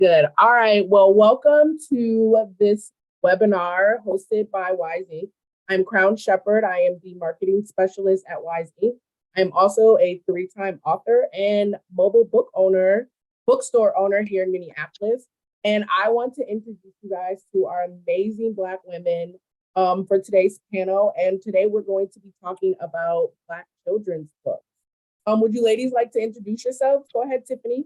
Good. All right. Well, welcome to this webinar hosted by Wise Inc. I'm Crown Shepherd. I am the marketing specialist at Wise Inc. I'm also a three-time author and mobile bookstore owner here in Minneapolis. And I want to introduce you guys to our amazing Black women for today's panel. And today we're going to be talking about Black children's books. Would you ladies like to introduce yourselves? Go ahead, Tiffany.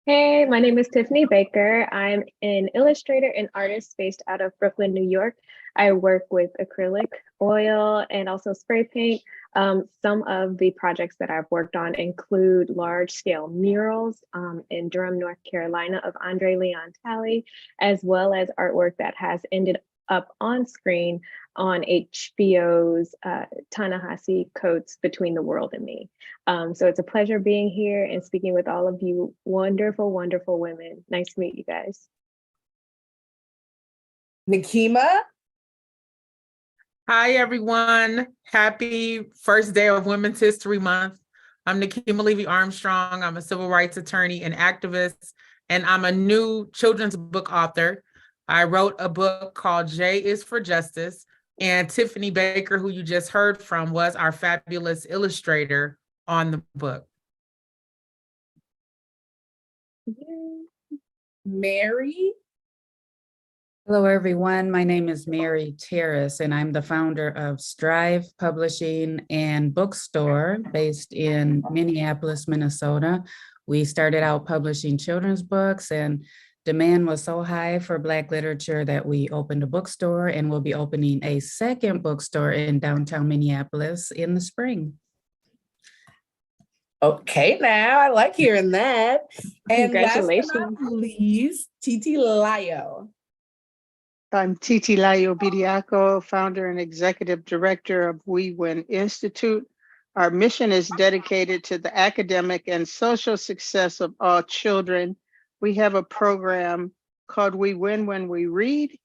Hey, my name is Tiffany Baker. I'm an illustrator and artist based out of Brooklyn, New York. I work with acrylic, oil, and also spray paint. Some of the projects that I've worked on include large-scale murals in Durham, North Carolina of Andre Leon Talley, as well as artwork that has ended up on screen on HBO's Ta-Nehisi Coates' Between the World and Me. So it's a pleasure being here and speaking with all of you wonderful, wonderful women. Nice to meet you guys. Nekima. Hi, everyone. Happy first day of Women's History Month. I'm Nekima Levy Armstrong. I'm a civil rights attorney and activist, and I'm a new children's book author. I wrote a book called J is for Justice, and Tiffany Baker, who you just heard from, was our fabulous illustrator on the book. Mary. Hello, everyone. My name is Mary Terrace, and I'm the founder of Strive Publishing and Bookstore based in Minneapolis, Minnesota. We started out publishing children's books, and demand was so high for Black literature that we opened a bookstore, and we'll be opening a second bookstore in downtown Minneapolis in the spring. Okay, now I like hearing that. And Congratulations. last but not least, Titilayo. I'm Titilayo Bediako, founder and executive director of We Win Institute. Our mission is dedicated to the academic and social success of all children. We have a program called We Win When We Read,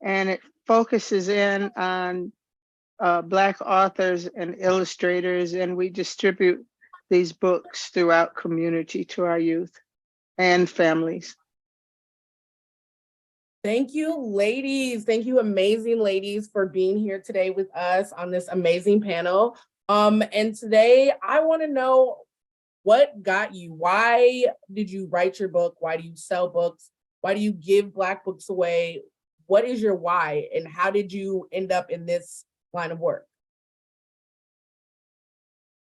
and it focuses in on Black authors and illustrators, and we distribute these books throughout community to our youth and families. Thank you, ladies. Thank you, amazing ladies, for being here today with us on this amazing panel. And today I want to know, what got you? Why did you write your book? Why do you sell books? Why do you give Black books away? What is your why? And how did you end up in this line of work?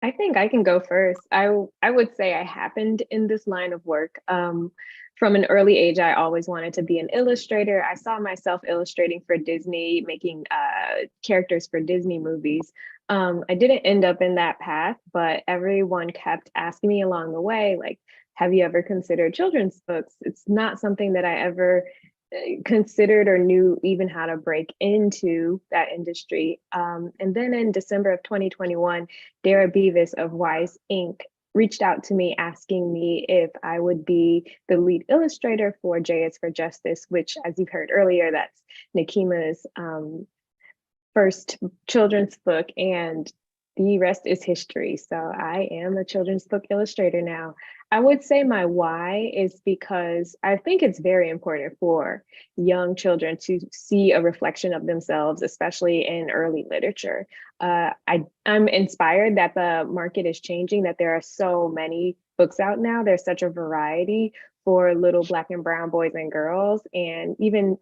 I think I can go first. I would say I happened in this line of work. From an early age, I always wanted to be an illustrator. I saw myself illustrating for Disney, making characters for Disney movies. I didn't end up in that path, but everyone kept asking me along the way, like, have you ever considered children's books? It's not something that I ever considered or knew even how to break into that industry. And then in December of 2021, Dara Beavis of Wise Inc. reached out to me asking me if I would be the lead illustrator for J is for Justice, which, as you've heard earlier, that's Nekima's first children's book, and the rest is history. So I am a children's book illustrator now. I would say my why is because I think it's very important for young children to see a reflection of themselves, especially in early literature. I'm inspired that the market is changing, that there are so many books out now. There's such a variety for little Black and brown boys and girls, and even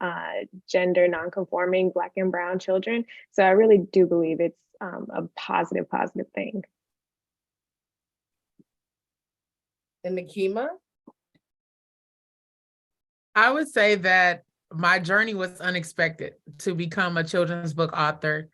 gender nonconforming Black and brown children. So I really do believe it's a positive thing. And Nekima? I would say that my journey was unexpected to become a children's book author.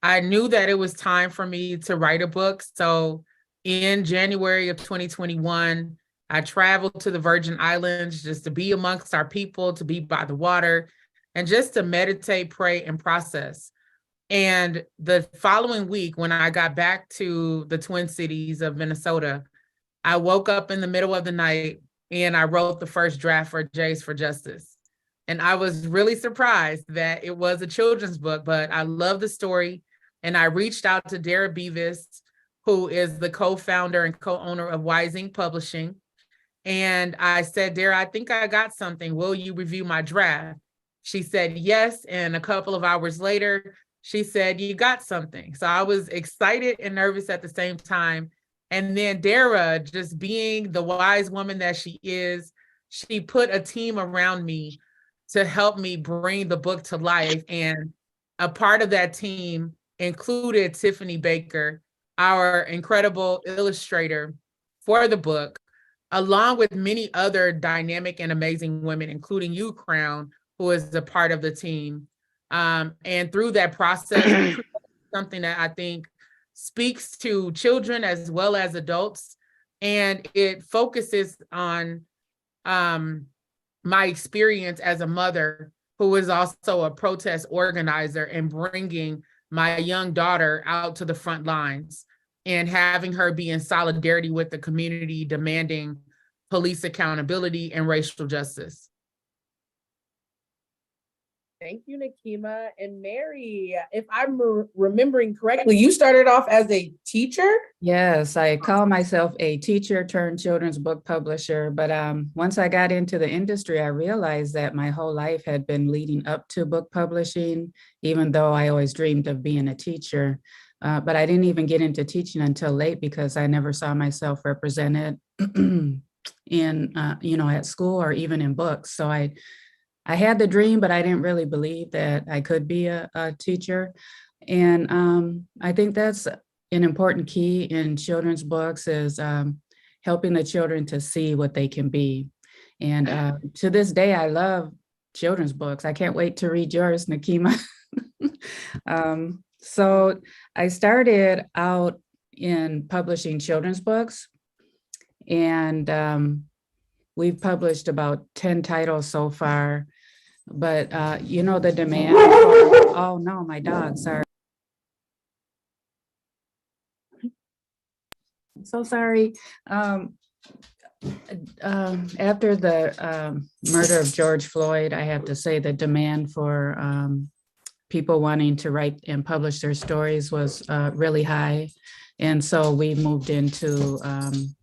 I knew that it was time for me to write a book. So in January of 2021, I traveled to the Virgin Islands just to be amongst our people, to be by the water, and just to meditate, pray, and process. And the following week, when I got back to the Twin Cities of Minnesota, I woke up in the middle of the night and I wrote the first draft for J's for Justice. And I was really surprised that it was a children's book, but I love the story. And I reached out to Dara Beavis, who is the co-founder and co-owner of Wise Inc. Publishing. And I said, Dara, I think I got something. Will you review my draft? She said yes. And a couple of hours later, she said, you got something. So I was excited and nervous at the same time. And then Dara, just being the wise woman that she is, she put a team around me to help me bring the book to life. And a part of that team included Tiffany Baker, our incredible illustrator for the book, along with many other dynamic and amazing women, including you, Crown, who is a part of the team. And through that process, we created something that I think speaks to children as well as adults. And it focuses on my experience as a mother who is also a protest organizer and bringing my young daughter out to the front lines and having her be in solidarity with the community demanding police accountability and racial justice. Thank you, Nekima. And Mary, if I'm remembering correctly, you started off as a teacher? Yes, I call myself a teacher turned children's book publisher. But once I got into the industry, I realized that my whole life had been leading up to book publishing, even though I always dreamed of being a teacher. But I didn't even get into teaching until late because I never saw myself represented in, at school or even in books. So I had the dream, but I didn't really believe that I could be a teacher. And I think that's an important key in children's books is helping the children to see what they can be. And to this day, I love children's books. I can't wait to read yours, Nekima. So I started out in publishing children's books, and we've published about 10 titles so far, but the demand for, oh no, my dog, sorry. So sorry. After the murder of George Floyd, I have to say the demand for people wanting to write and publish their stories was really high. And so we moved into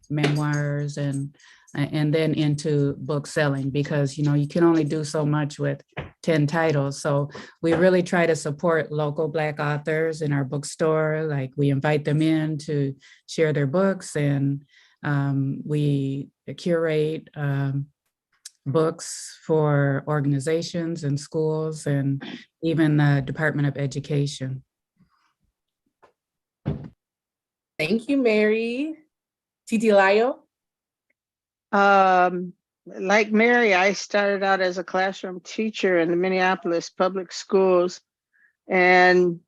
memoirs and then into book selling because, you can only do so much with 10 titles. So we really try to support local Black authors in our bookstore. Like we invite them in to share their books, and we curate books for organizations and schools and even the Department of Education. Thank you, Mary. Titilayo? Like Mary, I started out as a classroom teacher in the Minneapolis public schools, and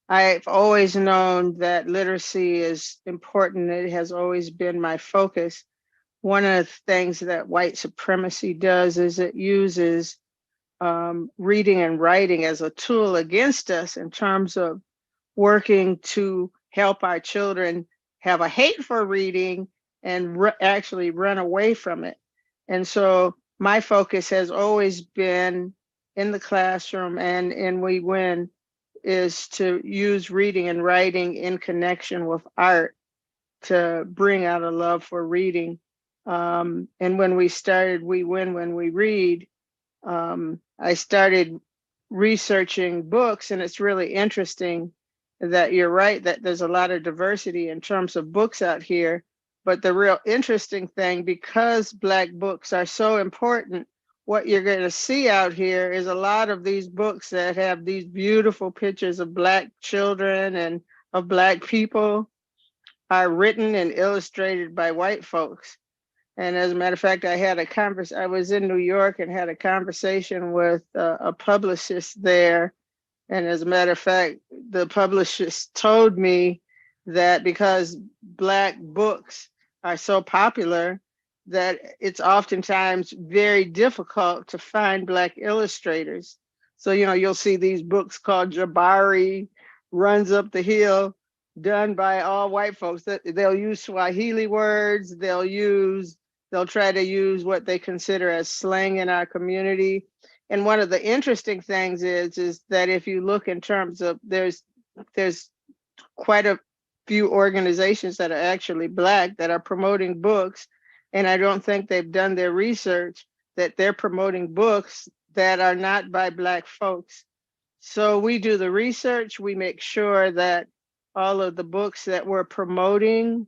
I've always known that literacy is important. It has always been my focus. One of the things that white supremacy does is it uses reading and writing as a tool against us in terms of working to help our children have a hate for reading and actually run away from it. And so my focus has always been in the classroom and in We Win is to use reading and writing in connection with art to bring out a love for reading. And when we started We Win When We Read, I started researching books, and it's really interesting that you're right, that there's a lot of diversity in terms of books out here. But the real interesting thing, because Black books are so important, what you're going to see out here is a lot of these books that have these beautiful pictures of Black children and of Black people are written and illustrated by white folks. And as a matter of fact, I was in New York and had a conversation with a publicist there. And as a matter of fact, the publicist told me that because Black books are so popular, that it's oftentimes very difficult to find Black illustrators. So, you'll see these books called Jabari Runs Up the Hill, done by all white folks. They'll use Swahili words, they'll try to use what they consider as slang in our community. And one of the interesting things is that if you look in terms of, there's quite a few organizations that are actually Black that are promoting books. And I don't think they've done their research that they're promoting books that are not by Black folks. So we do the research, we make sure that all of the books that we're promoting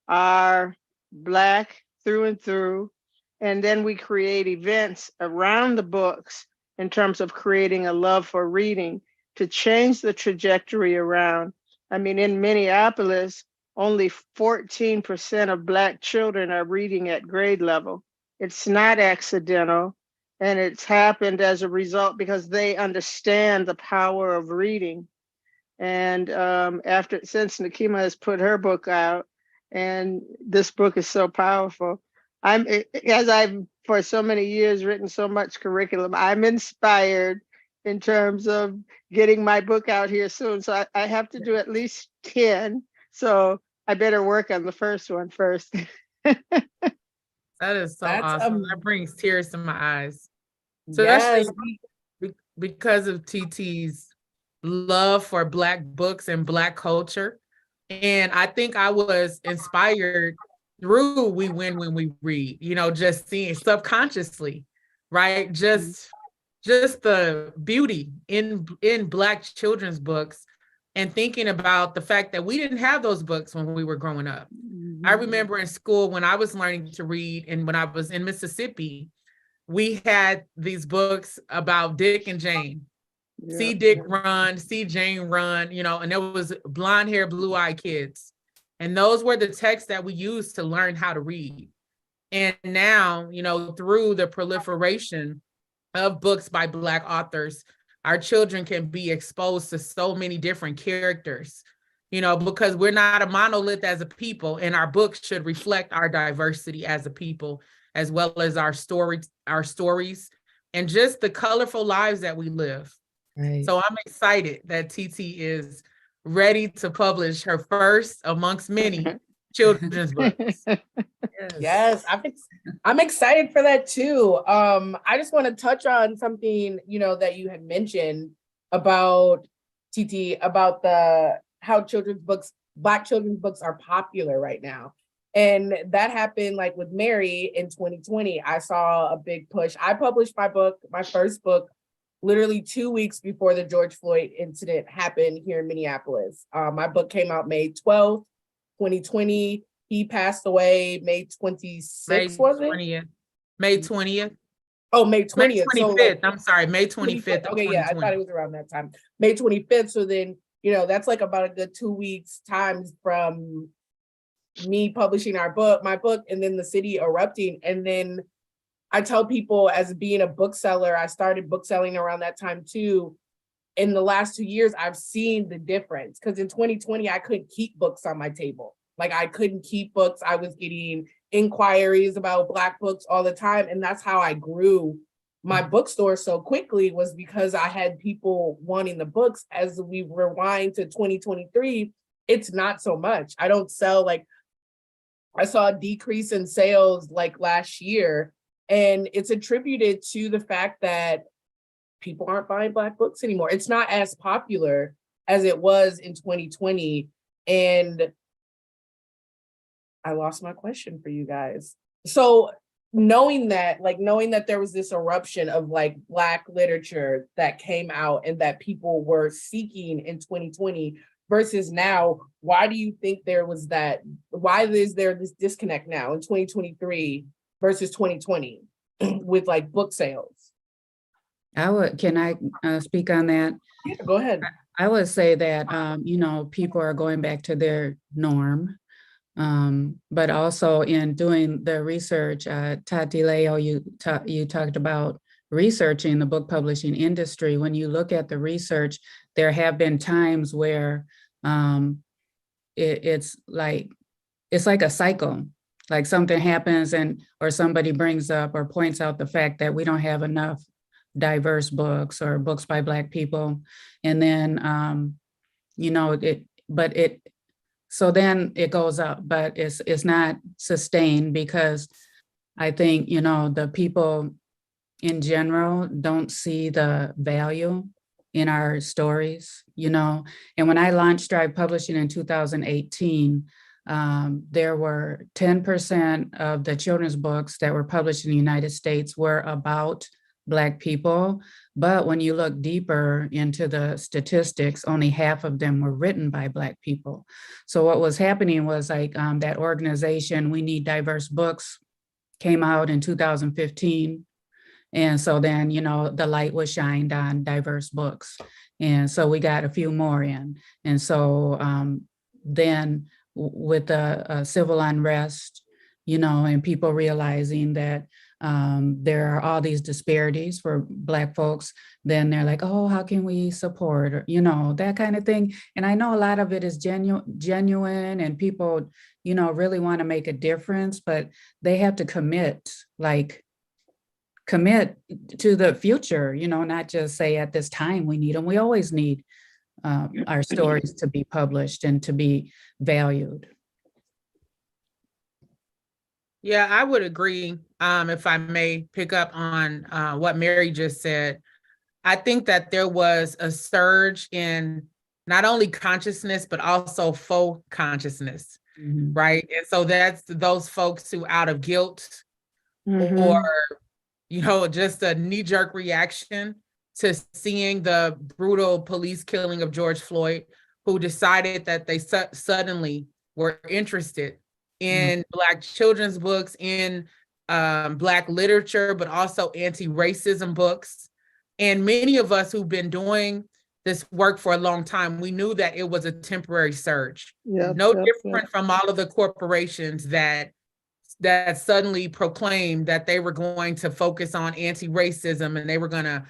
are Black through and through. And then we create events around the books in terms of creating a love for reading to change the trajectory around. I mean, in Minneapolis, only 14% of Black children are reading at grade level. It's not accidental, and it's happened as a result because they understand the power of reading. And since Nekima has put her book out, and this book is so powerful, as I've for so many years written so much curriculum, I'm inspired in terms of getting my book out here soon. So I have to do at least 10. So I better work on the first one first. That is so That's awesome. That brings tears to my eyes. So yes, that's because of TT's love for Black books and Black culture. And I think I was inspired through We Win When We Read, you know, just seeing subconsciously, right? Just the beauty in Black children's books, and thinking about the fact that we didn't have those books when we were growing up. I remember in school when I was learning to read, and when I was in Mississippi, we had these books about Dick and Jane. Yeah. See Dick run, see Jane run, you know, and there was blonde hair, blue eyed kids. And those were the texts that we used to learn how to read. And now, you know, through the proliferation of books by Black authors, our children can be exposed to so many different characters, you know, because we're not a monolith as a people, and our books should reflect our diversity as a people, as well as our stories, and just the colorful lives that we live. Right. So I'm excited that TT is ready to publish her first amongst many children's books. yes, I'm excited for that too. I just want to touch on something, you know, that you had mentioned about TT, about how Black children's books are popular right now. And that happened like with Mary in 2020. I saw a big push. I published my first book, literally 2 weeks before the George Floyd incident happened here in Minneapolis. My book came out May 12th, 2020. He passed away May 26th, was it? 20th. May 20th. Oh, May 20th. May 25th. So like, I'm sorry, May 25th. Okay, yeah, I thought it was around that time. May 25th. So then, you know, that's like about a good 2 weeks time from me publishing my book, and then the city erupting. And then I tell people, as being a bookseller, I started bookselling around that time too. In the last 2 years, I've seen the difference, because in 2020, I couldn't keep books on my table. Like, I couldn't keep books. I was getting inquiries about Black books all the time. And that's how I grew my bookstore so quickly, was because I had people wanting the books. As we rewind to 2023, it's not so much. I don't sell, like, I saw a decrease in sales like last year. And it's attributed to the fact that people aren't buying Black books anymore. It's not as popular as it was in 2020. And I lost my question for you guys. So knowing that there was this eruption of like Black literature that came out and that people were seeking in 2020 versus now, why do you think there was that? Why is there this disconnect now in 2023 versus 2020 with like book sales? Can I speak on that? Yeah, go ahead. I would say that, you know, people are going back to their norm. But also in doing the research, Titilayo, you talked about researching the book publishing industry. When you look at the research, there have been times where it's like a cycle. Like something happens or somebody brings up or points out the fact that we don't have enough diverse books or books by Black people. And then, you know, so then it goes up, but it's not sustained, because I think, you know, the people in general don't see the value in our stories, you know. And when I launched Strive Publishing in 2018, there were 10% of the children's books that were published in the United States were about Black people. But when you look deeper into the statistics, only half of them were written by Black people. So what was happening was like that organization, We Need Diverse Books, came out in 2015. And so then, the light was shined on diverse books. And so we got a few more in. And so then with the civil unrest, and people realizing that there are all these disparities for Black folks, then they're like, oh, how can we support, or, that kind of thing. And I know a lot of it is genuine and people, really want to make a difference, but they have to commit to the future, not just say at this time we need them. We always need our stories to be published and to be valued. Yeah, I would agree. If I may pick up on what Mary just said, I think that there was a surge in not only consciousness, but also faux consciousness, right? And so that's those folks who out of guilt or, just a knee-jerk reaction to seeing the brutal police killing of George Floyd, who decided that they suddenly were interested in Black children's books, in Black literature, but also anti-racism books. And many of us who've been doing this work for a long time, we knew that it was a temporary surge. No different from all of the corporations that suddenly proclaimed that they were going to focus on anti-racism and they were going to,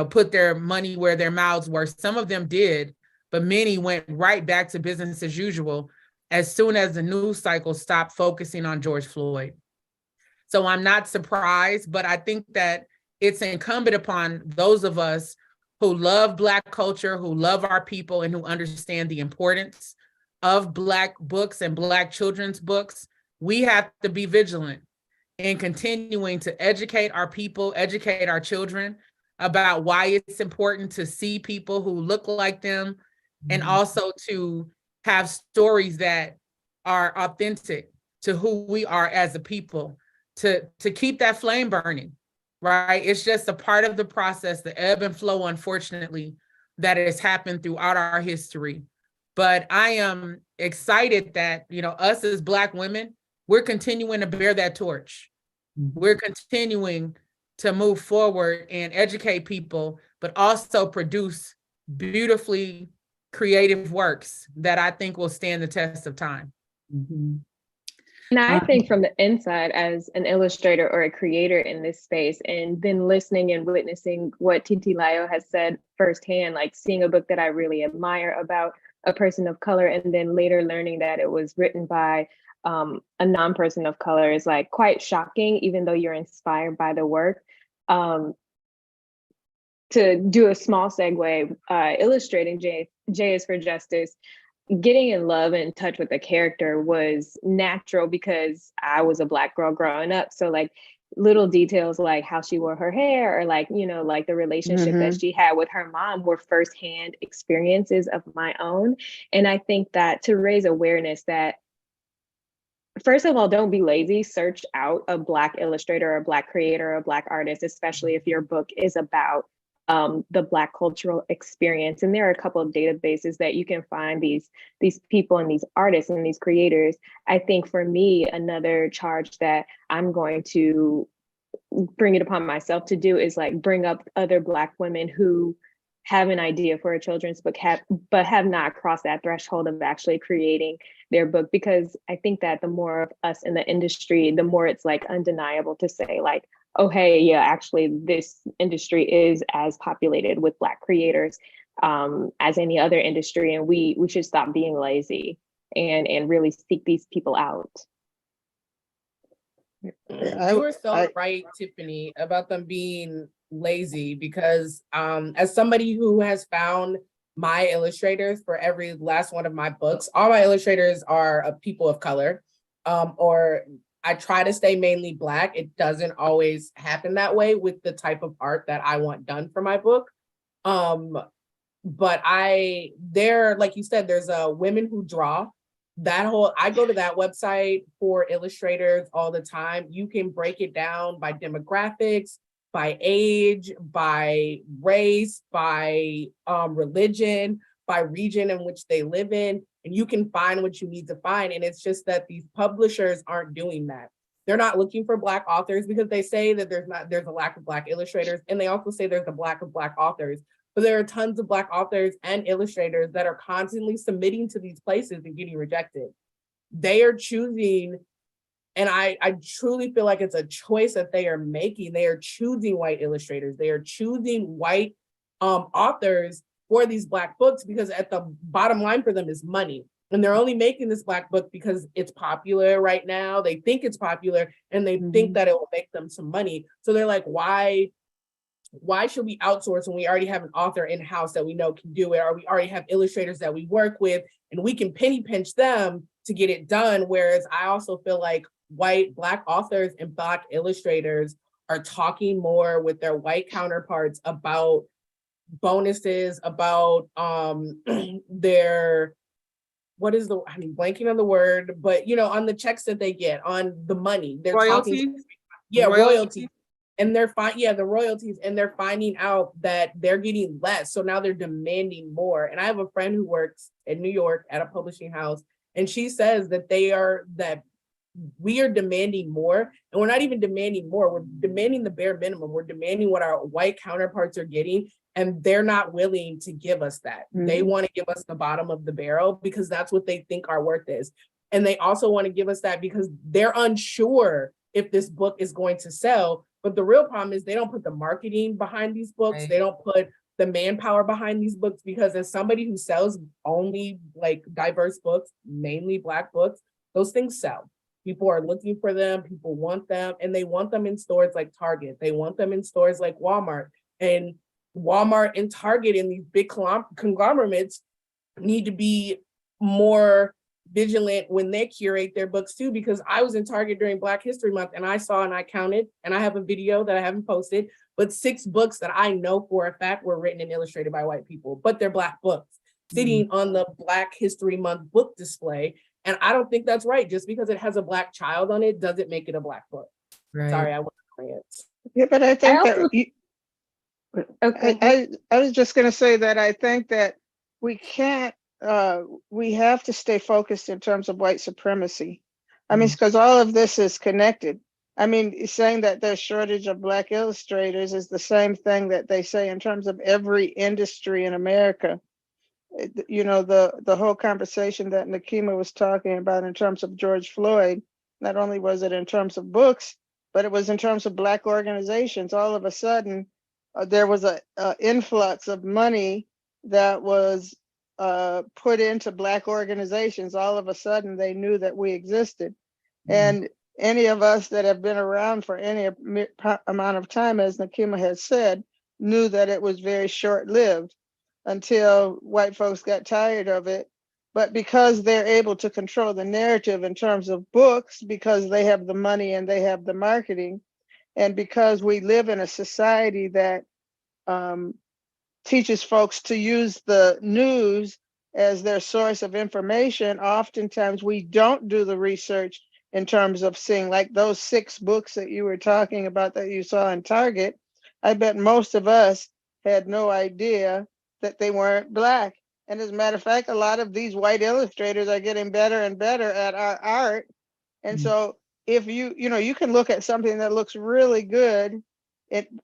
put their money where their mouths were. Some of them did, but many went right back to business as usual as soon as the news cycle stopped focusing on George Floyd. So I'm not surprised, but I think that it's incumbent upon those of us who love Black culture, who love our people, and who understand the importance of Black books and Black children's books. We have to be vigilant in continuing to educate our people, educate our children about why it's important to see people who look like them, and also to have stories that are authentic to who we are as a people, to keep that flame burning, right? It's just a part of the process, the ebb and flow, unfortunately, that has happened throughout our history. But I am excited that, us as Black women, we're continuing to bear that torch. We're continuing to move forward and educate people, but also produce beautifully creative works that I think will stand the test of time. And I think from the inside, as an illustrator or a creator in this space, and then listening and witnessing what Titilayo has said firsthand, like seeing a book that I really admire about a person of color, and then later learning that it was written by a non-person of color is like quite shocking, even though you're inspired by the work. To do a small segue, illustrating J is for Justice, getting in love and in touch with the character was natural because I was a Black girl growing up. So like little details like how she wore her hair, or like, like the relationship that she had with her mom were firsthand experiences of my own. And I think that to raise awareness that, first of all, don't be lazy, search out a Black illustrator or a Black creator or a Black artist, especially if your book is about the Black cultural experience. And there are a couple of databases that you can find these people and these artists and these creators. I think for me, another charge that I'm going to bring it upon myself to do is like bring up other Black women who have an idea for a children's book, but have not crossed that threshold of actually creating their book. Because I think that the more of us in the industry, the more it's like undeniable to say like, oh, hey, yeah, actually this industry is as populated with Black creators as any other industry. And we should stop being lazy and really seek these people out. You were so right, Tiffany, about them being lazy, because as somebody who has found my illustrators for every last one of my books, all my illustrators are people of color, or I try to stay mainly Black. It doesn't always happen that way with the type of art that I want done for my book. But there, like you said, there's women who draw, I go to that website for illustrators all the time. You can break it down by demographics, by age, by race, by religion, by region in which they live in, and you can find what you need to find. And it's just that these publishers aren't doing that. They're not looking for Black authors because they say that there's a lack of Black illustrators, and they also say there's a lack of Black authors. But there are tons of Black authors and illustrators that are constantly submitting to these places and getting rejected. They are choosing, and I truly feel like it's a choice that they are making. They are choosing white illustrators. They are choosing white authors for these Black books, because at the bottom line for them is money. And they're only making this Black book because it's popular right now. They think it's popular, and they think that it will make them some money. So they're like, why should we outsource when we already have an author in-house that we know can do it, or we already have illustrators that we work with and we can penny pinch them to get it done? Whereas I also feel like white Black authors and Black illustrators are talking more with their white counterparts about bonuses, about their, I'm blanking on the word, but on the checks that they get, on the money. They're royalties? Royalties. And they're the royalties, and they're finding out that they're getting less. So now they're demanding more. And I have a friend who works in New York at a publishing house, and she says that we are demanding more. And we're not even demanding more. We're demanding the bare minimum. We're demanding what our white counterparts are getting, and they're not willing to give us that. They want to give us the bottom of the barrel because that's what they think our worth is. And they also want to give us that because they're unsure if this book is going to sell. But the real problem is they don't put the marketing behind these books. Right. They don't put the manpower behind these books, because as somebody who sells only like diverse books, mainly Black books, those things sell. People are looking for them, people want them, and they want them in stores like Target. They want them in stores like Walmart. And Walmart and Target and these big conglomerates need to be more vigilant when they curate their books too, because I was in Target during Black History Month, and I saw, and I counted, and I have a video that I haven't posted, but 6 books that I know for a fact were written and illustrated by white people, but they're Black books sitting on the Black History Month book display. And I don't think that's right. Just because it has a Black child on it doesn't make it a Black book. Right. Sorry, I went on rant. Yeah, but I think Okay. I was just going to say that I think that we can't, we have to stay focused in terms of white supremacy. I mean, because all of this is connected. I mean, saying that there's shortage of Black illustrators is the same thing that they say in terms of every industry in America. The whole conversation that Nekima was talking about in terms of George Floyd, not only was it in terms of books, but it was in terms of Black organizations. All of a sudden, there was a influx of money that was put into Black organizations. All of a sudden, they knew that we existed. And any of us that have been around for any amount of time, as Nekima has said, knew that it was very short-lived until white folks got tired of it. But because they're able to control the narrative in terms of books, because they have the money and they have the marketing, and because we live in a society that teaches folks to use the news as their source of information, oftentimes we don't do the research in terms of seeing, like those 6 books that you were talking about that you saw in Target. I bet most of us had no idea that they weren't Black. And as a matter of fact, a lot of these white illustrators are getting better and better at our art. And so if you can look at something that looks really good,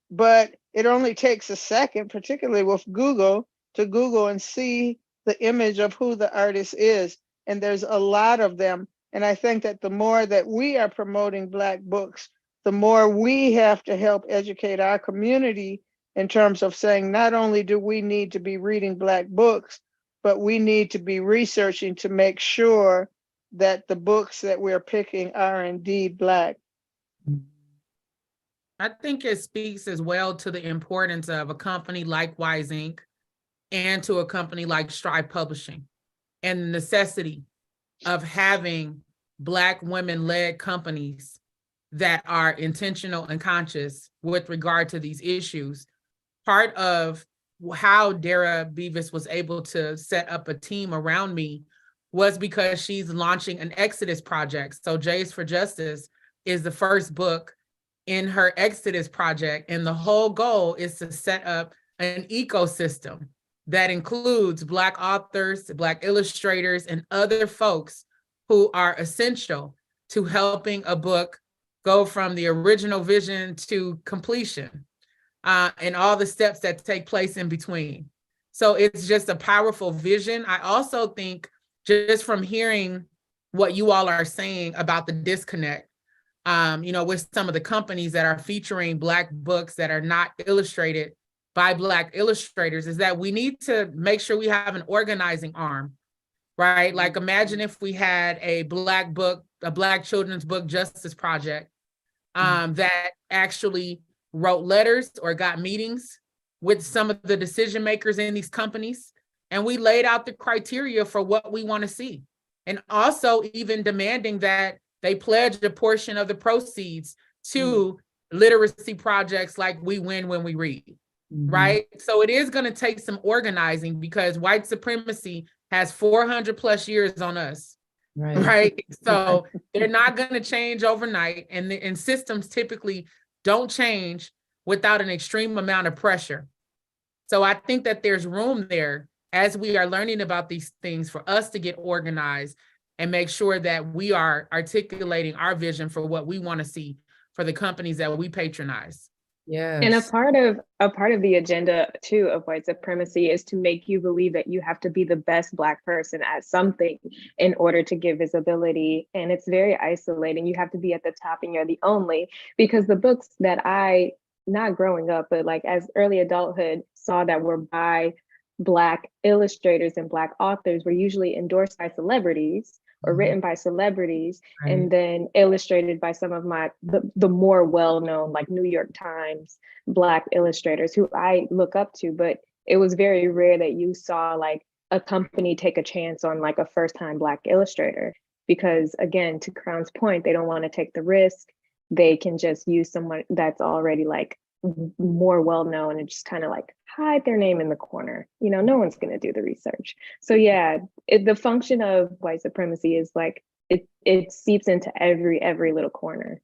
but it only takes a second, particularly with Google, to Google and see the image of who the artist is. And there's a lot of them. And I think that the more that we are promoting Black books, the more we have to help educate our community in terms of saying, not only do we need to be reading Black books, but we need to be researching to make sure that the books that we're picking are indeed Black. I think it speaks as well to the importance of a company like Wise Inc. and to a company like Strive Publishing, and the necessity of having Black women-led companies that are intentional and conscious with regard to these issues. Part of how Dara Beavis was able to set up a team around me was because she's launching an Exodus project. So Jays for Justice is the first book in her Exodus project. And the whole goal is to set up an ecosystem that includes Black authors, Black illustrators, and other folks who are essential to helping a book go from the original vision to completion, and all the steps that take place in between. So it's just a powerful vision. I also think just from hearing what you all are saying about the disconnect, with some of the companies that are featuring Black books that are not illustrated by Black illustrators, is that we need to make sure we have an organizing arm, right? Like imagine if we had a Black book, a Black children's book justice project that actually wrote letters or got meetings with some of the decision makers in these companies. And we laid out the criteria for what we want to see. And also even demanding that they pledge a portion of the proceeds to literacy projects like We Win When We Read. Right? So it is going to take some organizing because white supremacy has 400 plus years on us. Right? So they're not going to change overnight. And systems typically don't change without an extreme amount of pressure. So I think that there's room there as we are learning about these things for us to get organized and make sure that we are articulating our vision for what we want to see for the companies that we patronize. Yes. And a part of the agenda too of white supremacy is to make you believe that you have to be the best Black person at something in order to give visibility. And it's very isolating. You have to be at the top and you're the only, because the books that I, not growing up, but like as early adulthood, saw that were by Black illustrators and Black authors were usually endorsed by celebrities or written by celebrities, and then illustrated by some of the more well-known, like New York Times Black illustrators who I look up to. But it was very rare that you saw like a company take a chance on like a first-time Black illustrator, because again, to Crown's point, they don't want to take the risk. They can just use someone that's already like more well-known and just kind of like hide their name in the corner. No one's going to do the research. So yeah, the function of white supremacy is like it seeps into every little corner.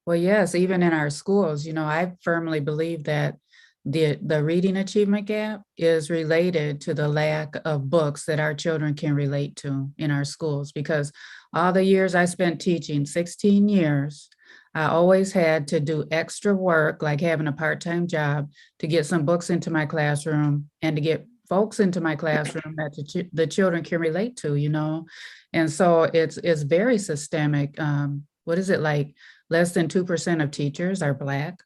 Well, yes, even in our schools, I firmly believe that the reading achievement gap is related to the lack of books that our children can relate to in our schools, because all the years I spent teaching, 16 years, I always had to do extra work, like having a part-time job, to get some books into my classroom and to get folks into my classroom that the children can relate to, And so it's very systemic. What is it like? Less than 2% of teachers are Black.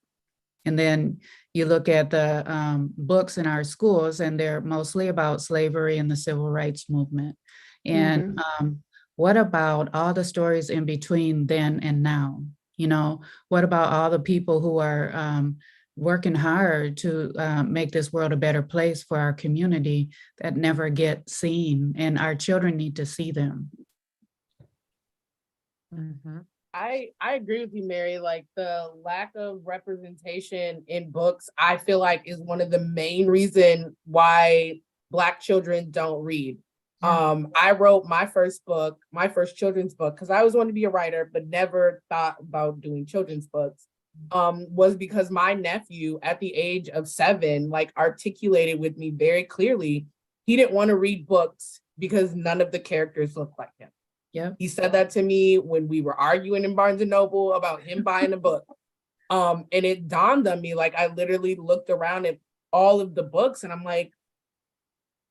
And then you look at the books in our schools, and they're mostly about slavery and the civil rights movement. And what about all the stories in between then and now? What about all the people who are working hard to make this world a better place for our community that never get seen, and our children need to see them? I agree with you, Mary. Like the lack of representation in books, I feel like is one of the main reason why Black children don't read. I wrote my first children's book, because I always wanted to be a writer, but never thought about doing children's books, was because my nephew at the age of 7, like articulated with me very clearly, he didn't want to read books because none of the characters looked like him. Yeah. He said that to me when we were arguing in Barnes and Noble about him buying a book. And it dawned on me, like I literally looked around at all of the books and I'm like,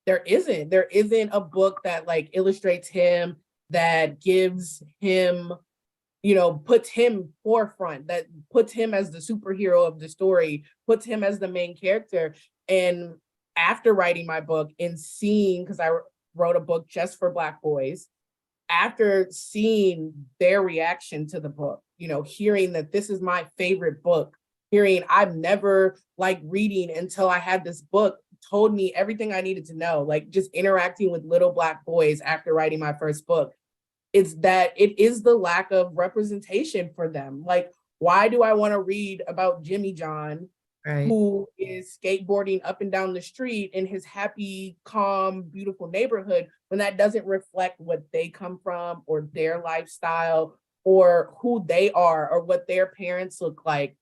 there isn't a book that like illustrates him, that gives him, puts him forefront, that puts him as the superhero of the story, puts him as the main character. And after writing my book and seeing, because I wrote a book just for Black boys, after seeing their reaction to the book, hearing that this is my favorite book, hearing I've never liked reading until I had this book, told me everything I needed to know, like just interacting with little Black boys after writing my first book, it's that it is the lack of representation for them. Like, why do I want to read about Jimmy John Right. who is skateboarding up and down the street in his happy, calm, beautiful neighborhood, when that doesn't reflect what they come from or their lifestyle or who they are or what their parents look like.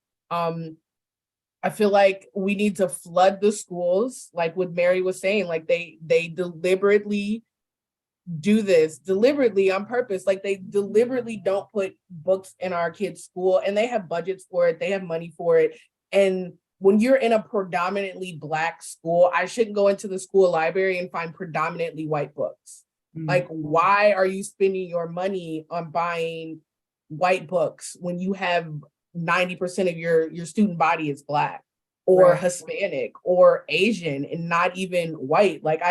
I feel like we need to flood the schools, like what Mary was saying, like they deliberately do this deliberately on purpose. Like they deliberately don't put books in our kids' school, and they have budgets for it, they have money for it. And when you're in a predominantly Black school, I shouldn't go into the school library and find predominantly white books. Like, why are you spending your money on buying white books when you have 90% of your student body is Black or Right. Hispanic or Asian and not even white? Like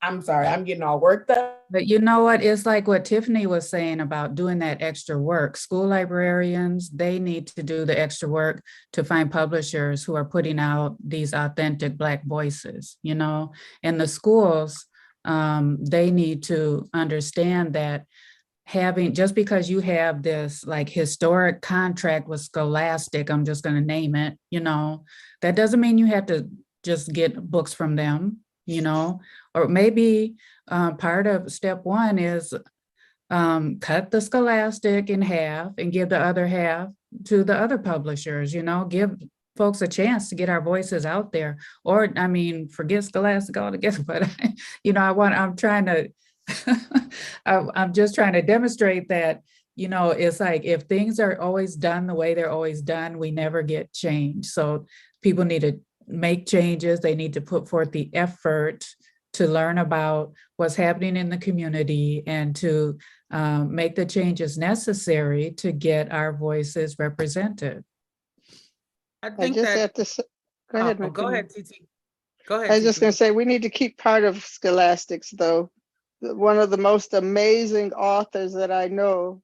I'm sorry, I'm getting all worked up. But you know what? It's like what Tiffany was saying about doing that extra work. School librarians, they need to do the extra work to find publishers who are putting out these authentic Black voices, you know, and the schools, they need to understand that just because you have this like historic contract with Scholastic, I'm just going to name it, you know, that doesn't mean you have to just get books from them, you know, or maybe part of step one is cut the Scholastic in half and give the other half to the other publishers, you know, give folks a chance to get our voices out there. Or, I mean, forget Scholastic altogether, but, you know, I'm trying to, I'm just trying to demonstrate that, you know, it's like if things are always done the way they're always done, we never get change. So people need to make changes. They need to put forth the effort to learn about what's happening in the community and to make the changes necessary to get our voices represented. I I think just that, have to say, go ahead, oh, go Nekima. ahead, TT. Go ahead, I was just going TT. to say, we need to keep part of Scholastics, though. One of the most amazing authors that I know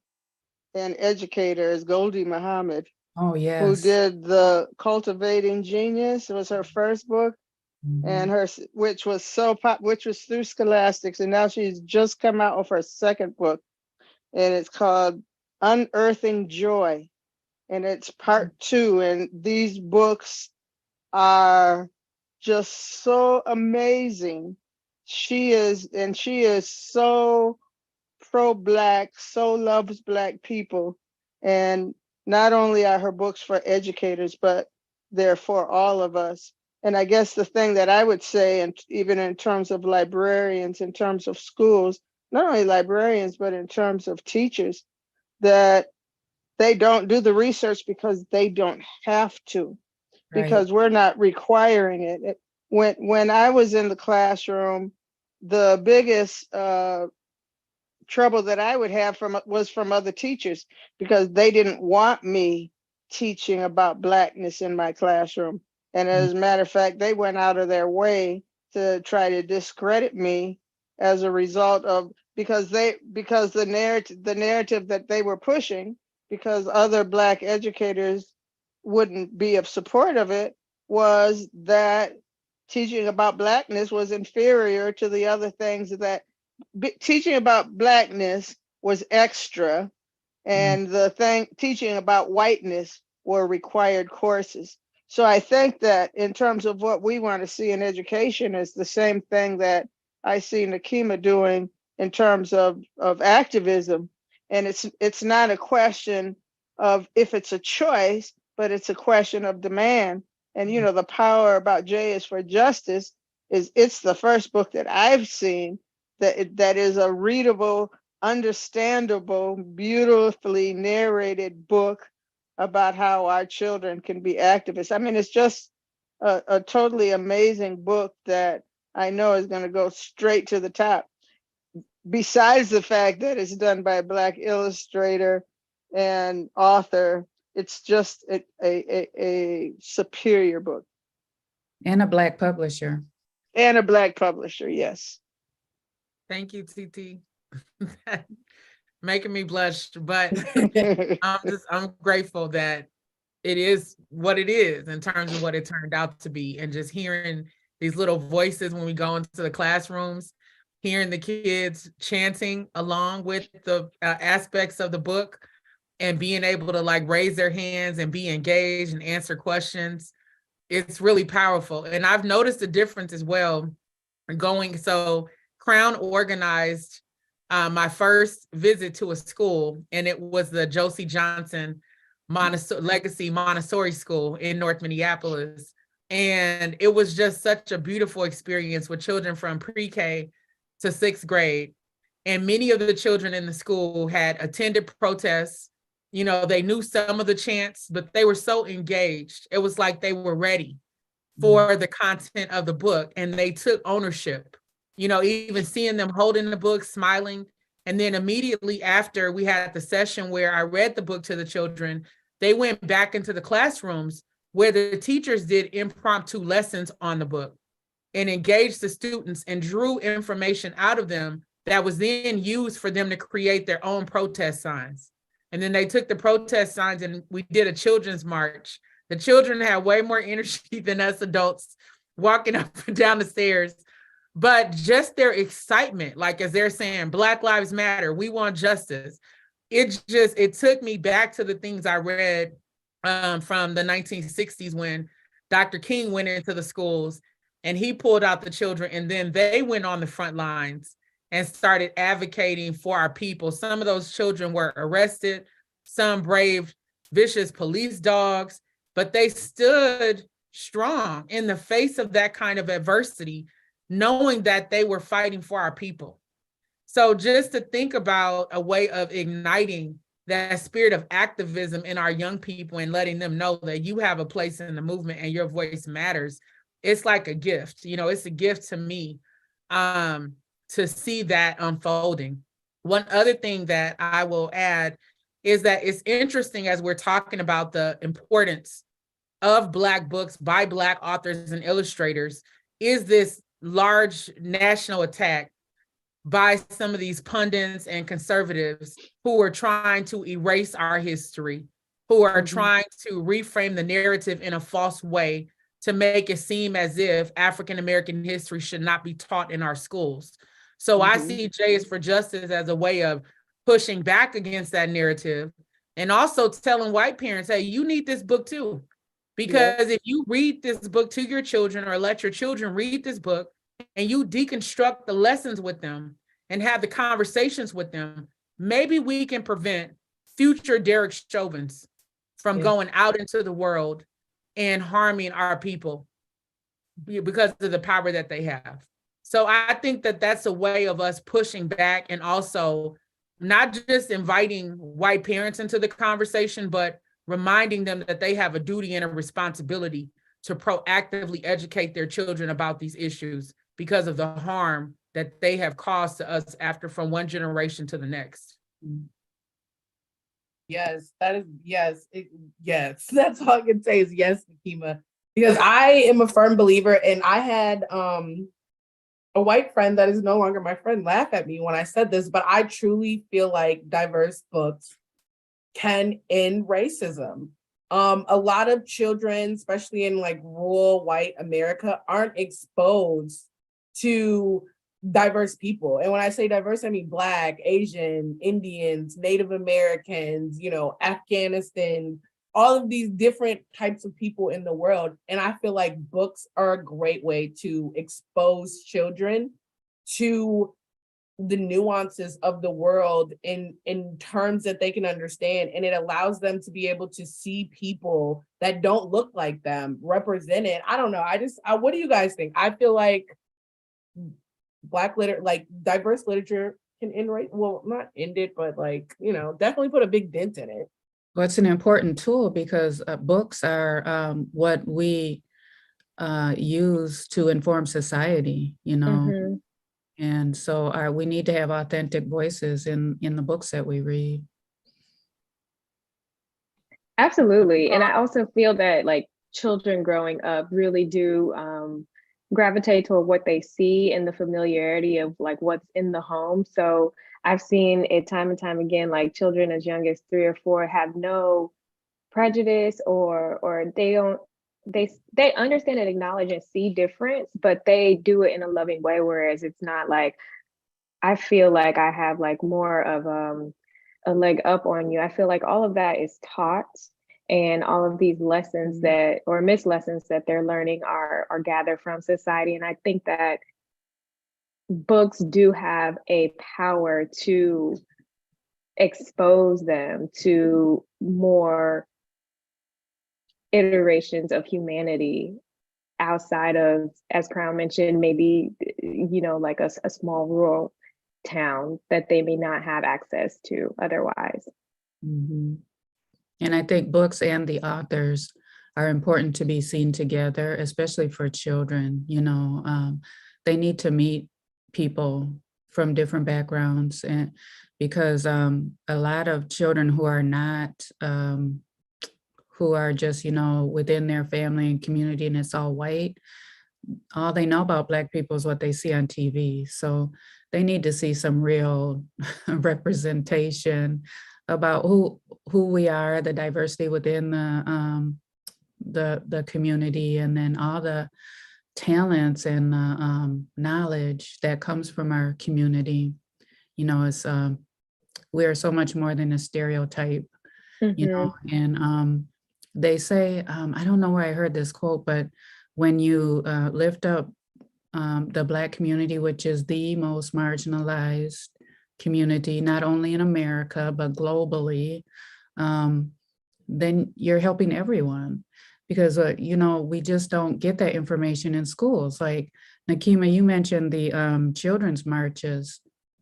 and educator is Goldie Muhammad, Oh, who yes. did the Cultivating Genius. It was her first book, and which was through Scholastics, and now she's just come out with her second book, and it's called Unearthing Joy, and it's part 2. And these books are just so amazing. She is so pro-Black, so loves Black people. And not only are her books for educators, but they're for all of us. And I guess the thing that I would say, and even in terms of librarians, in terms of schools, not only librarians, but in terms of teachers, that they don't do the research because they don't have to, because we're not requiring it. When I was in the classroom, the biggest trouble that I would have was from other teachers, because they didn't want me teaching about Blackness in my classroom. And as a matter of fact, they went out of their way to try to discredit me as a result of, because the narrative that they were pushing, because other Black educators wouldn't be of support of it, was that teaching about Blackness was inferior to the other things that teaching about Blackness was extra, and teaching about whiteness were required courses. So I think that in terms of what we want to see in education is the same thing that I see Nekima doing in terms of activism. And it's not a question of if it's a choice, but it's a question of demand. And you know, the power about J is for Justice it's the first book that I've seen that is a readable, understandable, beautifully narrated book about how our children can be activists. I mean, it's just a totally amazing book that I know is going to go straight to the top. Besides the fact that it's done by a Black illustrator and author, it's just a superior book. And a Black publisher. And a Black publisher, yes. Thank you, TT. Making me blush, but I'm grateful that it is what it is in terms of what it turned out to be. And just hearing these little voices when we go into the classrooms, hearing the kids chanting along with the aspects of the book and being able to like raise their hands and be engaged and answer questions. it's really powerful. And I've noticed a difference as well so Crown organized my first visit to a school, and it was the Josie Johnson Legacy Montessori School in North Minneapolis. And it was just such a beautiful experience with children from pre-K to 6th grade. And many of the children in the school had attended protests. You know, they knew some of the chants, but they were so engaged. It was like they were ready for the content of the book, and they took ownership. You know, even seeing them holding the book, smiling. And then immediately after we had the session where I read the book to the children, they went back into the classrooms where the teachers did impromptu lessons on the book and engaged the students and drew information out of them that was then used for them to create their own protest signs. And then they took the protest signs and we did a children's march. The children had way more energy than us adults walking up and down the stairs, but just their excitement, like as they're saying, Black Lives Matter, we want justice. It took me back to the things I read from the 1960s when Dr. King went into the schools and he pulled out the children, and then they went on the front lines and started advocating for our people. Some of those children were arrested, some braved vicious police dogs, but they stood strong in the face of that kind of adversity, knowing that they were fighting for our people. So just to think about a way of igniting that spirit of activism in our young people and letting them know that you have a place in the movement and your voice matters, it's like a gift. You know, it's a gift to me to see that unfolding. One other thing that I will add is that it's interesting as we're talking about the importance of Black books by Black authors and illustrators, is this large national attack by some of these pundits and conservatives who are trying to erase our history, who are trying to reframe the narrative in a false way to make it seem as if African-American history should not be taught in our schools. So I see J is for Justice as a way of pushing back against that narrative and also telling white parents, hey, you need this book too. Because if you read this book to your children or let your children read this book and you deconstruct the lessons with them and have the conversations with them, maybe we can prevent future Derek Chauvins from going out into the world and harming our people because of the power that they have. So I think that that's a way of us pushing back and also not just inviting white parents into the conversation, but reminding them that they have a duty and a responsibility to proactively educate their children about these issues because of the harm that they have caused to us from one generation to the next. Yes, that is, yes. That's all I can say is yes, Nekima, because I am a firm believer, and I had a white friend that is no longer my friend laugh at me when I said this, but I truly feel like diverse books can end racism. A lot of children, especially in like rural white America, aren't exposed to diverse people. And when I say diverse, I mean Black, Asian, Indians, Native Americans, you know, Afghanistan, all of these different types of people in the world. And I feel like books are a great way to expose children to the nuances of the world in terms that they can understand. And it allows them to be able to see people that don't look like them represented. I don't know. What do you guys think? I feel like diverse literature can not end it, but like, you know, definitely put a big dent in it. Well, it's an important tool because books are what we use to inform society, you know. And so we need to have authentic voices in the books that we read. Absolutely. And I also feel that like children growing up really do gravitate toward what they see and the familiarity of like what's in the home. So I've seen it time and time again, like children as young as 3 or 4 have no prejudice or they understand and acknowledge and see difference, but they do it in a loving way. Whereas it's not like, I feel like I have like more of a leg up on you. I feel like all of that is taught and all of these lessons that, or missed lessons that they're learning are gathered from society. And I think that books do have a power to expose them to more iterations of humanity outside of, as Crown mentioned, maybe, like a small rural town that they may not have access to otherwise. Mhm. And I think books and the authors are important to be seen together, especially for children. They need to meet people from different backgrounds, and because a lot of children who are not, who are just, within their family and community, and it's all white, all they know about Black people is what they see on TV. So they need to see some real representation about who we are, the diversity within the community, and then all the talents and knowledge that comes from our community. It's we are so much more than a stereotype. And they say, I don't know where I heard this quote, but when you lift up the Black community, which is the most marginalized community, not only in America, but globally, then you're helping everyone. Because, we just don't get that information in schools. Like, Nekima, you mentioned the children's marches.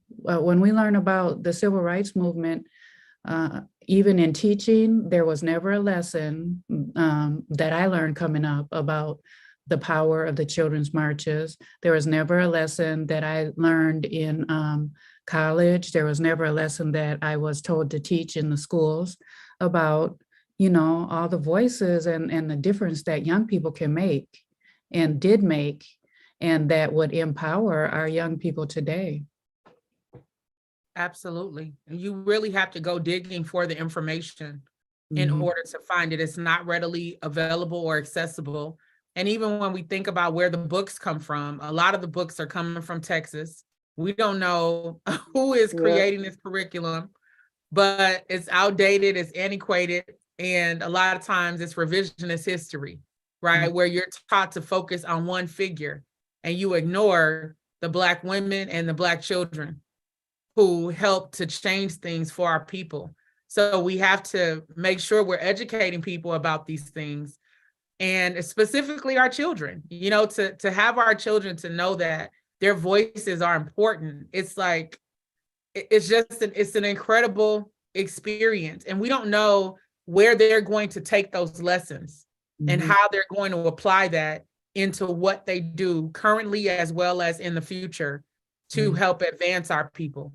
When we learn about the civil rights movement, even in teaching, there was never a lesson that I learned coming up about the power of the children's marches. There was never a lesson that I learned in college. There was never a lesson that I was told to teach in the schools about, all the voices and the difference that young people can make and did make, and that would empower our young people today. Absolutely. And you really have to go digging for the information in order to find it. It's not readily available or accessible. And even when we think about where the books come from, a lot of the books are coming from Texas. We don't know who is creating this curriculum, but it's outdated, it's antiquated, and a lot of times it's revisionist history, right? Where you're taught to focus on one figure and you ignore the Black women and the Black children who helped to change things for our people. So we have to make sure we're educating people about these things, and specifically our children, to have our children to know that their voices are important. It's like, it's an incredible experience. And we don't know where they're going to take those lessons and how they're going to apply that into what they do currently as well as in the future to help advance our people.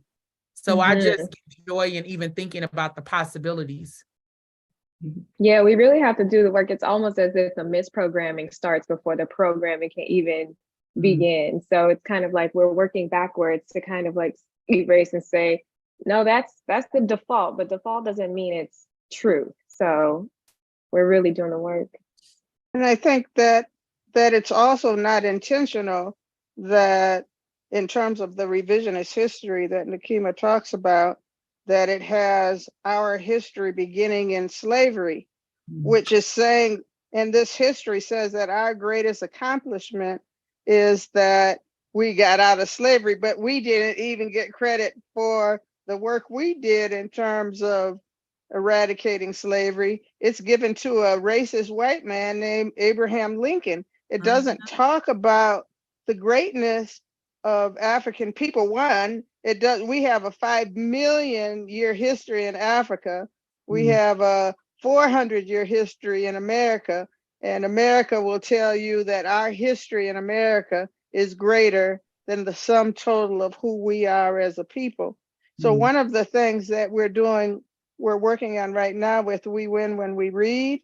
So I just get joy in even thinking about the possibilities. Yeah, we really have to do the work. It's almost as if the misprogramming starts before the programming can even begin. So it's kind of like we're working backwards to kind of like erase and say, no, that's the default, but default doesn't mean it's true. So we're really doing the work. And I think that it's also not intentional, that in terms of the revisionist history that Nekima talks about, that it has our history beginning in slavery, which is saying, and this history says that our greatest accomplishment is that we got out of slavery, but we didn't even get credit for the work we did in terms of eradicating slavery. It's given to a racist white man named Abraham Lincoln. It doesn't talk about the greatness of African people. One, it does. We have a 5 million year history in Africa. We have a 400-year history in America, and America will tell you that our history in America is greater than the sum total of who we are as a people. So one of the things that we're working on right now with We Win When We Read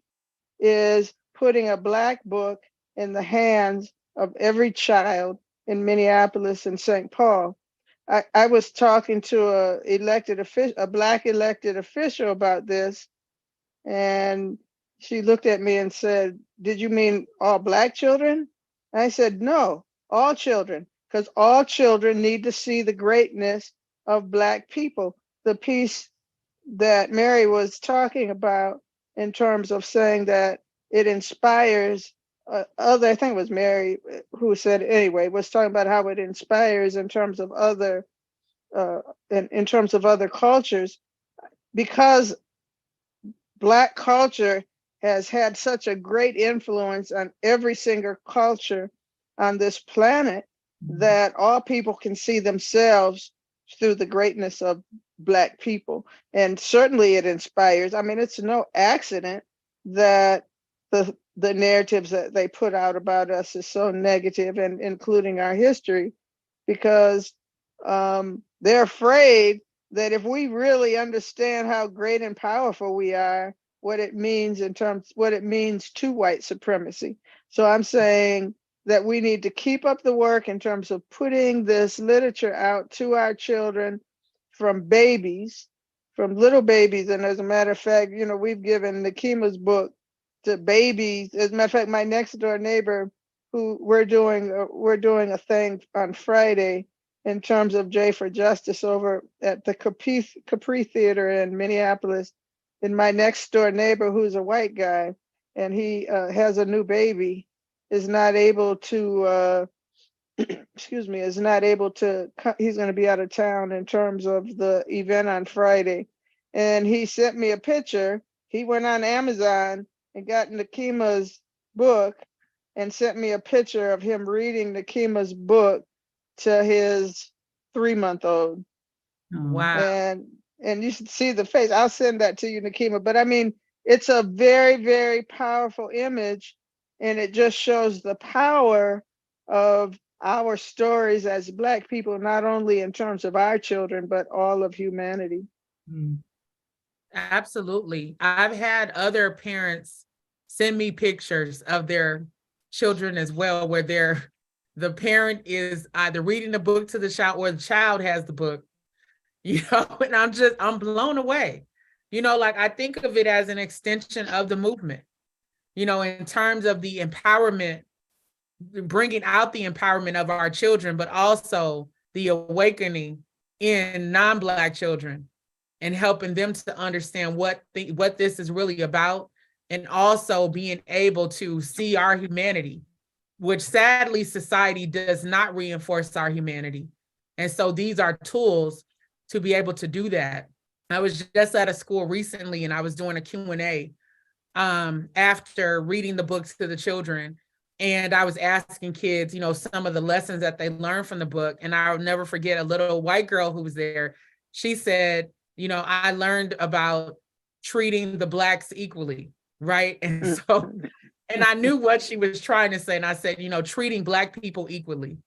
is putting a Black book in the hands of every child in Minneapolis and St. Paul. I was talking to a Black elected official about this, and she looked at me and said, "Did you mean all Black children?" And I said, "No, all children, because all children need to see the greatness of Black people." The piece that Mary was talking about in terms of saying that it inspires I think it was Mary who said anyway, was talking about how it inspires in terms of other in terms of other cultures, because Black culture has had such a great influence on every single culture on this planet that all people can see themselves through the greatness of Black people. And certainly it inspires. I mean, it's no accident that the narratives that they put out about us is so negative, and including our history, because they're afraid that if we really understand how great and powerful we are, what it means to white supremacy. So I'm saying that we need to keep up the work in terms of putting this literature out to our children from babies, from little babies. And as a matter of fact, you know, we've given Nekima's book to babies. As a matter of fact, my next door neighbor, who we're doing a thing on Friday in terms of J for Justice over at the Capri Theater in Minneapolis. And my next door neighbor, who's a white guy, and he has a new baby, is not able to, excuse me, is not able to, he's going to be out of town in terms of the event on Friday. And he sent me a picture. He went on Amazon and got Nekima's book and sent me a picture of him reading Nekima's book to his 3-month-old. Wow. And you should see the face. I'll send that to you, Nekima. But I mean, it's a very, very powerful image, and it just shows the power of our stories as Black people, not only in terms of our children, but all of humanity. Absolutely. I've had other parents send me pictures of their children as well, where the parent is either reading the book to the child or the child has the book, you know, and I'm blown away. You know, like I think of it as an extension of the movement, you know, in terms of the empowerment, bringing out the empowerment of our children, but also the awakening in non-Black children and helping them to understand what this is really about, and also being able to see our humanity, which sadly society does not reinforce our humanity. And so these are tools to be able to do that. I was just at a school recently and I was doing a Q&A after reading the books to the children. And I was asking kids, you know, some of the lessons that they learned from the book. And I'll never forget a little white girl who was there. She said, you know, I learned about treating the Blacks equally, right? And so, and I knew what she was trying to say. And I said, you know, treating Black people equally,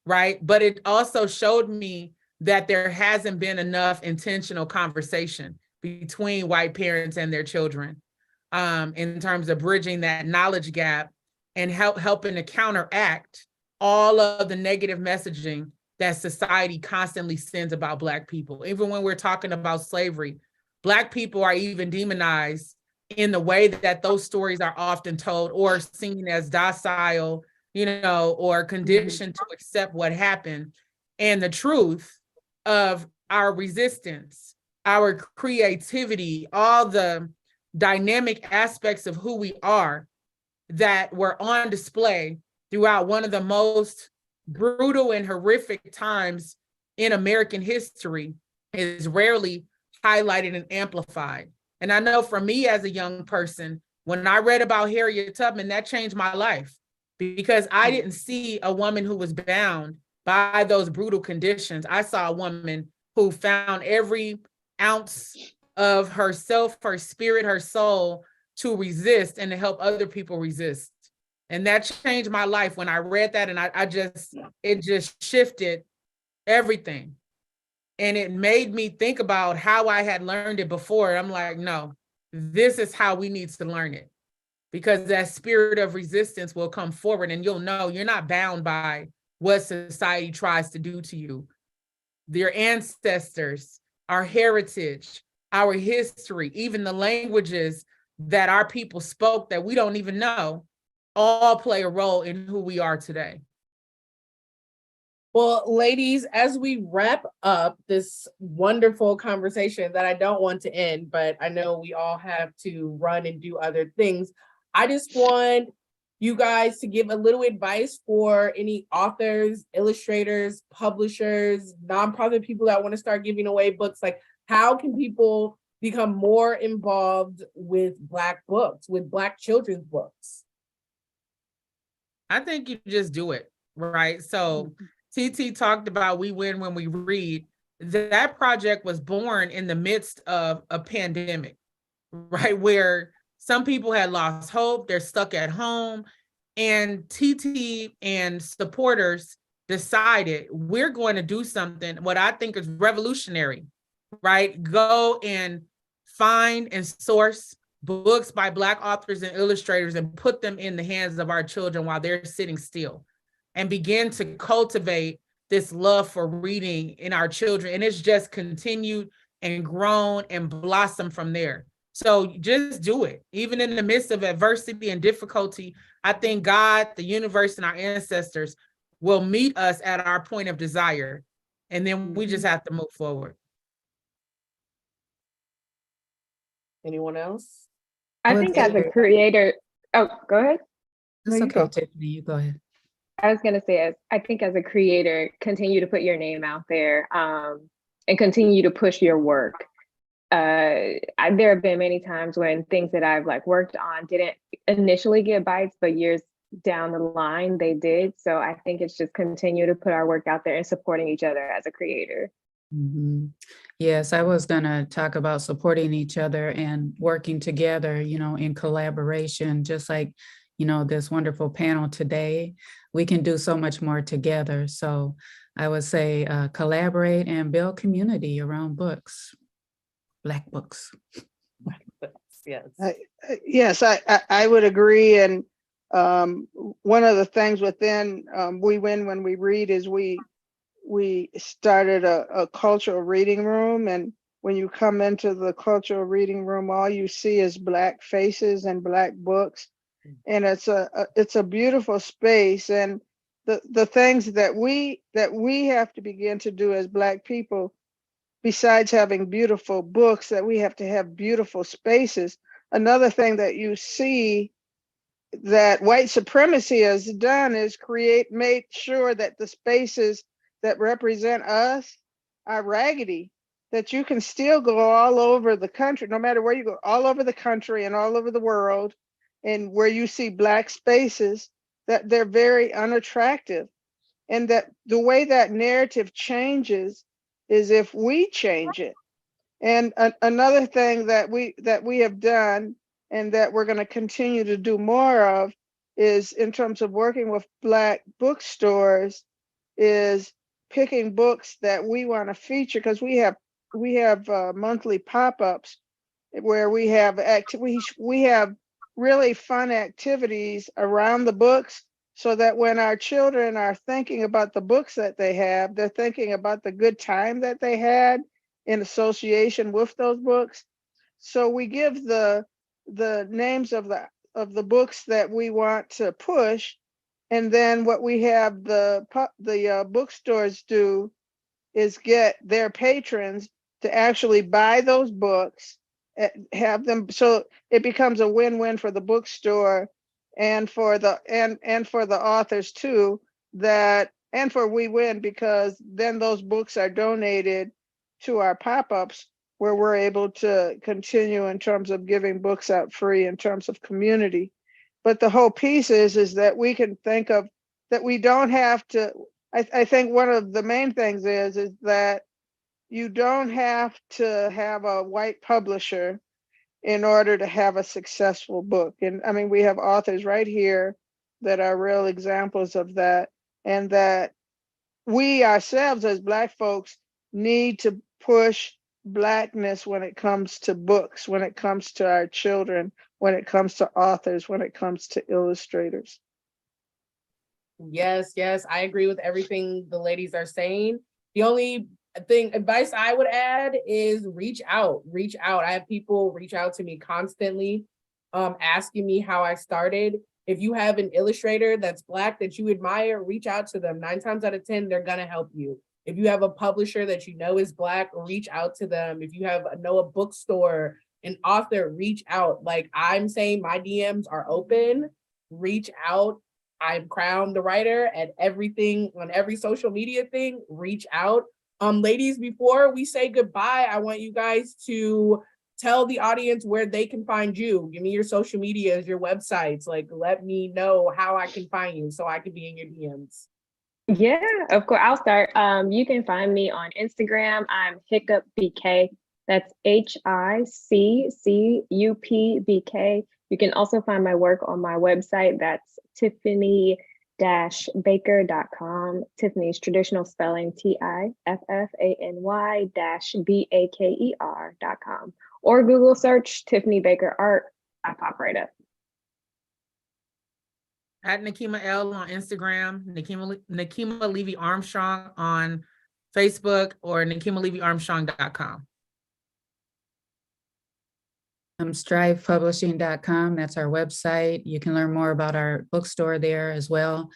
right? But it also showed me that there hasn't been enough intentional conversation between white parents and their children in terms of bridging that knowledge gap and helping to counteract all of the negative messaging that society constantly sends about Black people. Even when we're talking about slavery, Black people are even demonized in the way that those stories are often told, or seen as docile, you know, or conditioned to accept what happened. And the truth of our resistance, our creativity, all the dynamic aspects of who we are that were on display throughout one of the most brutal and horrific times in American history is rarely highlighted and amplified. And I know for me as a young person, when I read about Harriet Tubman, that changed my life, because I didn't see a woman who was bound by those brutal conditions. I saw a woman who found every ounce of herself, her spirit, her soul to resist and to help other people resist. And that changed my life when I read that. And it just shifted everything. And it made me think about how I had learned it before. I'm like, no, this is how we need to learn it, because that spirit of resistance will come forward and you'll know you're not bound by what society tries to do to you. Their ancestors, our heritage, our history, even the languages that our people spoke that we don't even know, all play a role in who we are today. Well, ladies, as we wrap up this wonderful conversation that I don't want to end, but I know we all have to run and do other things, I just want you guys to give a little advice for any authors, illustrators, publishers, nonprofit people that want to start giving away books. Like, how can people become more involved with Black books, with Black children's books? I think you just do it, right? So TT talked about We Win When We Read. That project was born in the midst of a pandemic, right? Where some people had lost hope, they're stuck at home, and TT and supporters decided we're going to do something, what I think is revolutionary, right? Go and find and source books by Black authors and illustrators and put them in the hands of our children while they're sitting still, and begin to cultivate this love for reading in our children. And it's just continued and grown and blossomed from there. So just do it. Even in the midst of adversity and difficulty, I think God, the universe, and our ancestors will meet us at our point of desire. And then we just have to move forward. Anyone else? I Well, think as a creator, oh, go ahead. It's you okay, go. Tiffany, you go ahead. I was going to say, I think as a creator, continue to put your name out there, and continue to push your work. There have been many times when things that I've worked on didn't initially get bites, but years down the line they did. So I think it's just continue to put our work out there and supporting each other as a creator. Mhm. Yes, I was going to talk about supporting each other and working together, in collaboration, just like, this wonderful panel today. We can do so much more together. So I would say collaborate and build community around books, Black books. Yes. Yes, I would agree. And one of the things within We Win When We Read is we started a cultural reading room. And when you come into the cultural reading room, all you see is Black faces and Black books. And it's a beautiful space. And the things that we have to begin to do as Black people, besides having beautiful books, that we have to have beautiful spaces. Another thing that you see that white supremacy has done is made sure that the spaces that represent us are raggedy, that you can still go all over the country, no matter where you go, all over the country and all over the world, and where you see Black spaces, that they're very unattractive. And that the way that narrative changes is if we change it. And another thing that we have done, and that we're going to continue to do more of, is in terms of working with Black bookstores, is picking books that we want to feature, because we have monthly pop-ups where we have really fun activities around the books, so that when our children are thinking about the books that they have, they're thinking about the good time that they had in association with those books. So we give the names of the books that we want to push, and then what we have the bookstores do is get their patrons to actually buy those books, have them, so it becomes a win-win for the bookstore and for the authors too, and for We Win, because then those books are donated to our pop-ups, where we're able to continue in terms of giving books out free in terms of community. But the whole piece is that we can think of that we don't have to. I think one of the main things is that you don't have to have a white publisher in order to have a successful book. And I mean, we have authors right here that are real examples of that, and that we ourselves as Black folks need to push Blackness when it comes to books, when it comes to our children, when it comes to authors, when it comes to illustrators. Yes, I agree with everything the ladies are saying. The only advice I would add is reach out. I have people reach out to me constantly, asking me how I started. If you have an illustrator that's Black that you admire, reach out to them. 9 times out of 10, they're gonna help you. If you have a publisher that you know is Black, reach out to them. If you know a bookstore, an author, reach out. Like I'm saying, my DMs are open. Reach out. I'm Crown the writer at everything on every social media thing. Reach out. Ladies, before we say goodbye, I want you guys to tell the audience where they can find you. Give me your social medias, your websites. Like, let me know how I can find you so I can be in your DMs. Yeah, of course. I'll start. You can find me on Instagram. I'm Hiccup BK. That's HICCUPBK. You can also find my work on my website. That's Tiffany-Baker.com. Tiffany's traditional spelling TIFFANY-BAKER.com. Or Google search Tiffany Baker art. I pop right up. At Nekima L on Instagram, Nekima Levy Armstrong on Facebook, or NekimaLevyArmstrong.com. StrivePublishing.com. That's our website. You can learn more about our bookstore there as well.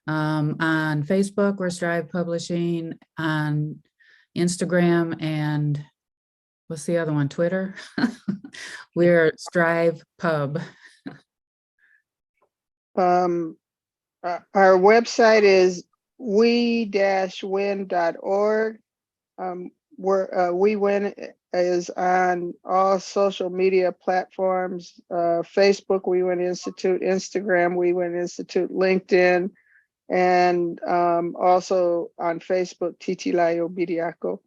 On Facebook, we're Strive Publishing. On Instagram and what's the other one? Twitter. We're Strive Pub. Our website is we-win.org. We Win is on all social media platforms, Facebook, We Win Institute, Instagram, We Win Institute, LinkedIn, and also on Facebook, Titilayo Bediako.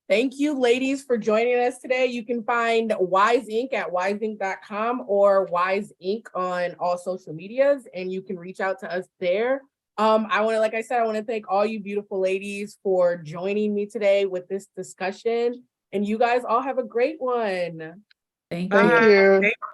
Thank you, ladies, for joining us today. You can find Wise Inc. at wiseinc.com or Wise Inc. on all social medias, and you can reach out to us there. I want to thank all you beautiful ladies for joining me today with this discussion. And you guys all have a great one. Thank Thank you. you.